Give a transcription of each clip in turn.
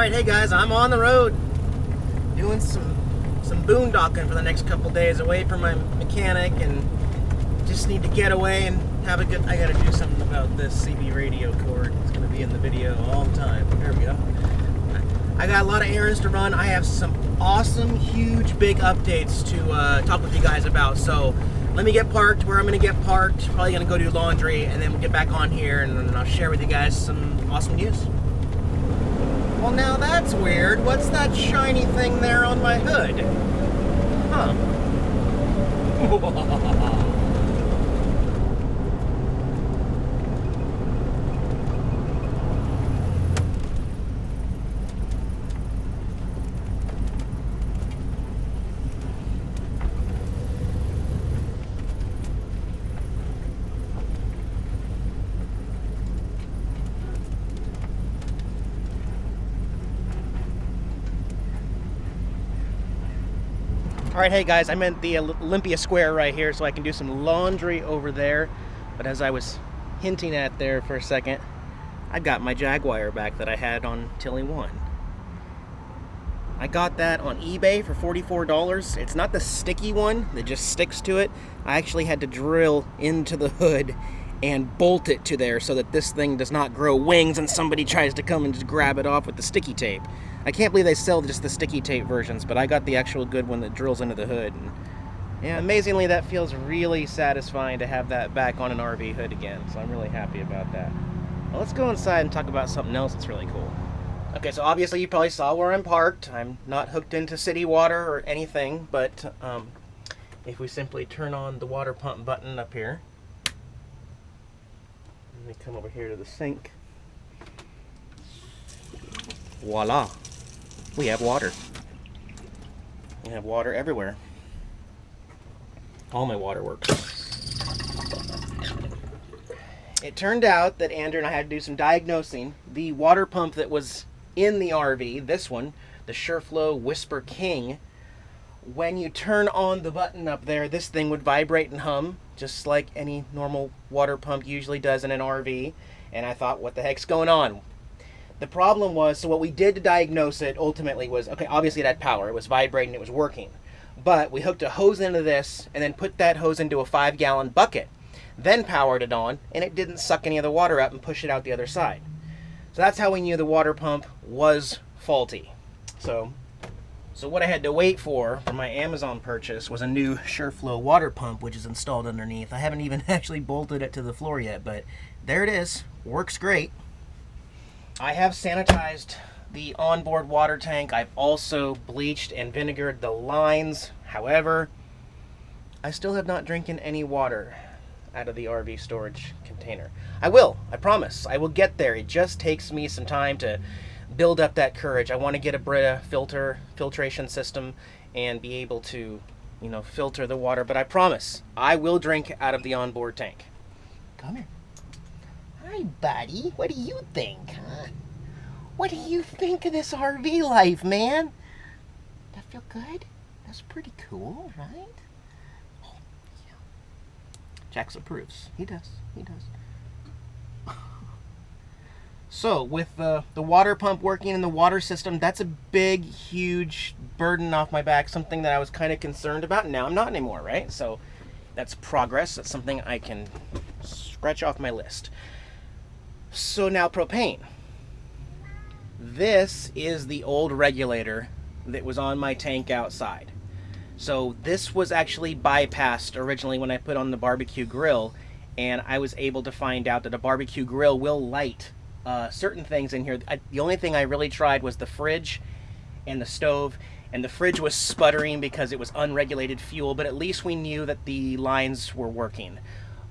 Alright, hey guys, I'm on the road doing some boondocking for the next couple days away from my mechanic, and just need to get away and have a good... I gotta do something about this CB radio cord. It's gonna be in the video all the time. There we go. I got a lot of errands to run. I have some awesome, huge, big updates to talk with you guys about. So let me get parked where I'm gonna get parked. Probably gonna go do laundry, and then we'll get back on here and then I'll share with you guys some awesome news. Well, now that's weird. What's that shiny thing there on my hood? Huh. Alright, hey guys, I'm at the Olympia Square right here so I can do some laundry over there. But as I was hinting at there for a second, I got my Jaguar back that I had on Tilly 1. I got that on eBay for $44. It's not the sticky one that just sticks to it. I actually had to drill into the hood and bolt it to there so that this thing does not grow wings and somebody tries to come and just grab it off with the sticky tape. I can't believe they sell just the sticky tape versions, but I got the actual good one that drills into the hood. And yeah, amazingly, that feels really satisfying to have that back on an RV hood again, so I'm really happy about that. Well, let's go inside and talk about something else that's really cool. Okay, so obviously you probably saw where I'm parked. I'm not hooked into city water or anything, but if we simply turn on the water pump button up here, let me come over here to the sink. Voila. We have water. We have water everywhere. All my water works. It turned out that Andrew and I had to do some diagnosing. The water pump that was in the RV, this one, the ShurFlow Whisper King, when you turn on the button up there, this thing would vibrate and hum, just like any normal water pump usually does in an RV. And I thought, what the heck's going on? The problem was, so what we did to diagnose it ultimately was, okay, obviously it had power, it was vibrating, it was working. But we hooked a hose into this and then put that hose into a 5-gallon bucket, then powered it on, and it didn't suck any of the water up and push it out the other side. So that's how we knew the water pump was faulty. So what I had to wait for my Amazon purchase was a new ShurFlow water pump, which is installed underneath. I haven't even actually bolted it to the floor yet, but there it is. Works great. I have sanitized the onboard water tank. I've also bleached and vinegared the lines. However, I still have not drinking any water out of the RV storage container. I will, I promise. I will get there. It just takes me some time to build up that courage. I want to get a Brita filtration system and be able to, you know, filter the water. But I promise, I will drink out of the onboard tank. Come here. Hi, buddy. What do you think, huh? What do you think of this RV life, man? That feel good? That's pretty cool, right? Oh, yeah. Jax approves. He does. He does. So, with the water pump working in the water system, that's a big, huge burden off my back, something that I was kind of concerned about. Now I'm not anymore, right? So, that's progress. That's something I can scratch off my list. So now propane. This is the old regulator that was on my tank outside. So this was actually bypassed originally when I put on the barbecue grill, and I was able to find out that a barbecue grill will light certain things in here. The only thing I really tried was the fridge and the stove, and the fridge was sputtering because it was unregulated fuel, but at least we knew that the lines were working.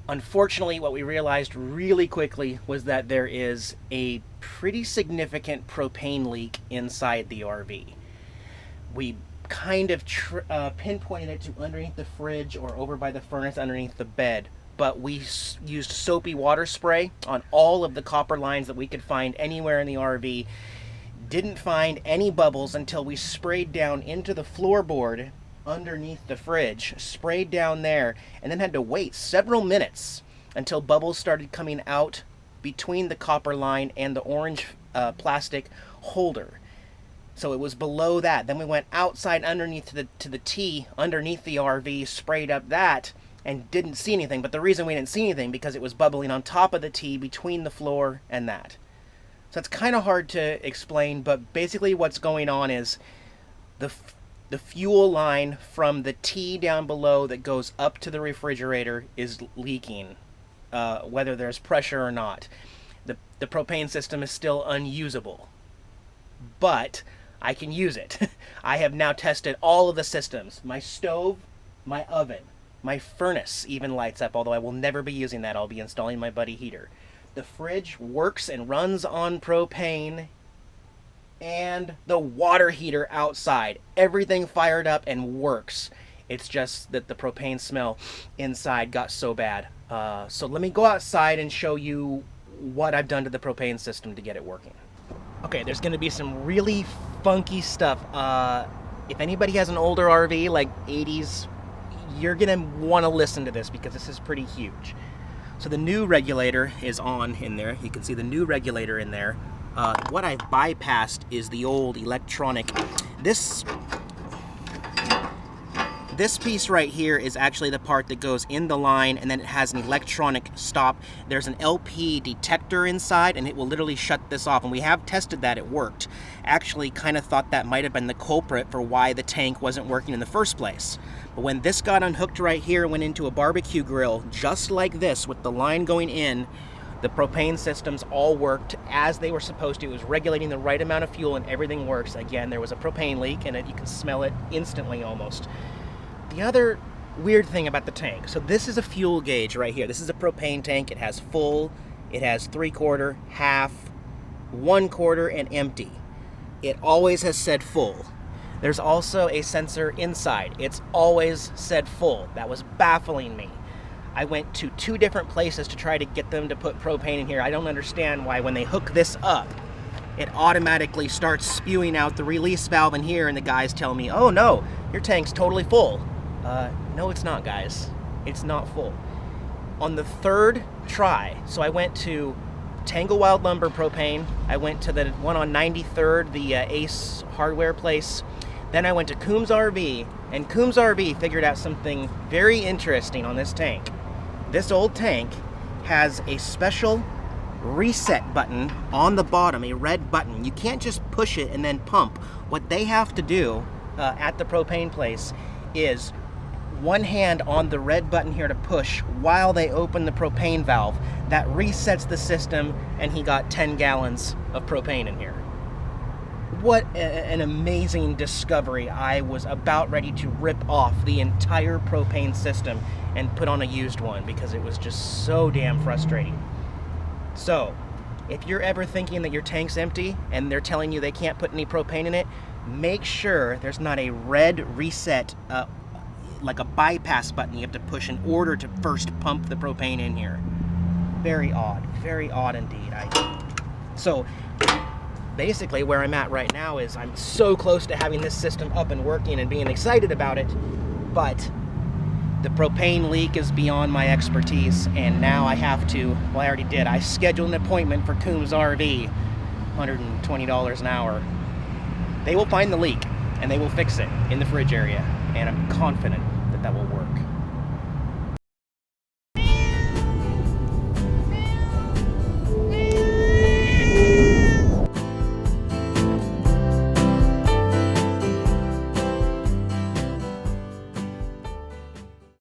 Unfortunately, what we realized really quickly was that there is a pretty significant propane leak inside the RV. We kind of pinpointed it to underneath the fridge or over by the furnace underneath the bed, but we used soapy water spray on all of the copper lines that we could find anywhere in the RV. Didn't find any bubbles until we sprayed down into the floorboard underneath the fridge, sprayed down there, and then had to wait several minutes until bubbles started coming out between the copper line and the orange plastic holder. So it was below that. Then we went outside underneath to the T, underneath the RV, sprayed up that, and didn't see anything. But the reason we didn't see anything, because it was bubbling on top of the T between the floor and that. So it's kind of hard to explain, but basically what's going on is the fuel line from the T down below that goes up to the refrigerator is leaking, whether there's pressure or not. The propane system is still unusable, but I can use it. I have now tested all of the systems. My stove, my oven, my furnace even lights up, although I will never be using that. I'll be installing my buddy heater. The fridge works and runs on propane, and the water heater outside. Everything fired up and works. It's just that the propane smell inside got so bad. So let me go outside and show you what I've done to the propane system to get it working. Okay, there's gonna be some really funky stuff. If anybody has an older RV, like 80s, you're gonna wanna listen to this because this is pretty huge. So the new regulator is on in there. You can see the new regulator in there. What I've bypassed is the old electronic. This piece right here is actually the part that goes in the line, and then it has an electronic stop. There's an LP detector inside, and it will literally shut this off. And we have tested that, it worked. Actually kind of thought that might have been the culprit for why the tank wasn't working in the first place. But when this got unhooked right here and went into a barbecue grill, just like this, with the line going in, the propane systems all worked as they were supposed to. It was regulating the right amount of fuel and everything works. Again, there was a propane leak, and you can smell it instantly almost. The other weird thing about the tank, so this is a fuel gauge right here. This is a propane tank. It has full, it has 3/4, half, 1/4, and empty. It always has said full. There's also a sensor inside. It's always said full. That was baffling me. I went to 2 different places to try to get them to put propane in here. I don't understand why when they hook this up, it automatically starts spewing out the release valve in here, and the guys tell me, oh no, your tank's totally full. No, it's not, guys. It's not full. On the 3rd try, so I went to Tangle Wild Lumber Propane, I went to the one on 93rd, the Ace hardware place, then I went to Coombs RV, and Coombs RV figured out something very interesting on this tank. This old tank has a special reset button on the bottom, a red button. You can't just push it and then pump. What they have to do at the propane place is one hand on the red button here to push while they open the propane valve. That resets the system, and he got 10 gallons of propane in here. What an amazing discovery. I was about ready to rip off the entire propane system and put on a used one because it was just so damn frustrating. So, if you're ever thinking that your tank's empty and they're telling you they can't put any propane in it, make sure there's not a red reset, like a bypass button you have to push in order to first pump the propane in here. Very odd indeed. So, basically where I'm at right now is I'm so close to having this system up and working and being excited about it, but the propane leak is beyond my expertise, and now I have to, well, I already did. I scheduled an appointment for Coombs RV, $120 an hour. They will find the leak, and they will fix it in the fridge area, and I'm confident that that will work.